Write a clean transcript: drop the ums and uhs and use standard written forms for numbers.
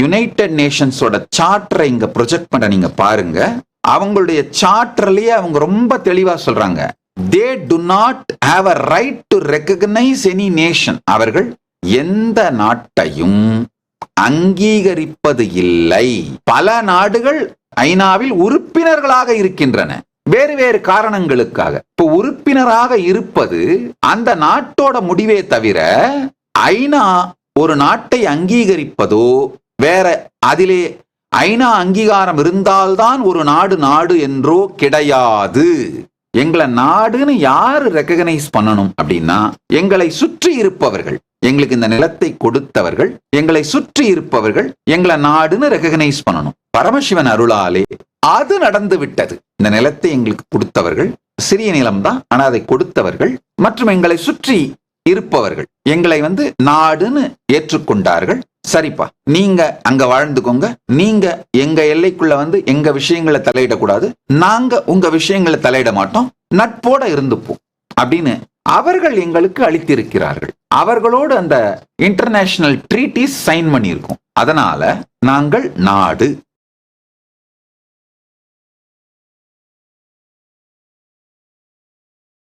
United நேஷன்ஸோட சார்ட்டரை இங்க project பண்ண நீங்க பாருங்க. அவங்களுடைய சார்ட்டர்லயே அவங்க ரொம்ப தெளிவா சொல்றாங்க, they do not have a right to recognize any nation. அவர்கள் எந்த நாட்டையும் அங்கீகரிப்பது இல்லை. பல நாடுகள் ஐநாவில் உறுப்பினர்களாக இருக்கின்றன, வேறு வேறு காரணங்களுக்காக. இப்போ உறுப்பினராக இருப்பது அந்த நாட்டோட முடிவே தவிர ஐநா ஒரு நாட்டை அங்கீகரிப்பதோ வேற அதிலே ஐநா அங்கீகாரம் இருந்தால்தான் ஒரு நாடு நாடு என்றோ கிடையாது. எங்களை நாடுன்னு யாரு ரெகக்னைஸ் பண்ணணும் அப்படின்னா, எங்களை சுற்றி இருப்பவர்கள், எங்களுக்கு இந்த நிலத்தை கொடுத்தவர்கள், எங்களை சுற்றி இருப்பவர்கள் எங்களை நாடுன்னு ரெகக்னைஸ் பண்ணணும். பரமசிவன் அருளாலே அது நடந்து விட்டது. இந்த நிலத்தை எங்களுக்கு கொடுத்தவர்கள், சிறிய நிலம்தான் ஆனா அதை கொடுத்தவர்கள், மற்றும் எங்களை சுற்றி இருப்பவர்கள் எங்களை நாடுன்னு ஏற்றுக்கொண்டார்கள். சரிப்பா, நீங்க அங்க வாழ்ந்துக்கோங்க, நீங்க எங்க எல்லைக்குள்ள எங்க விஷயங்களை தலையிடக்கூடாது, நாங்க உங்க விஷயங்களை தலையிட மாட்டோம், நட்போட இருந்துப்போம் அப்படின்னு அவர்கள் எங்களுக்கு அளித்திருக்கிறார்கள். அவர்களோடு அந்த இன்டர்நேஷனல் ட்ரீட்டிஸ் சைன் பண்ணியிருக்கோம். அதனால நாங்கள் நாடு.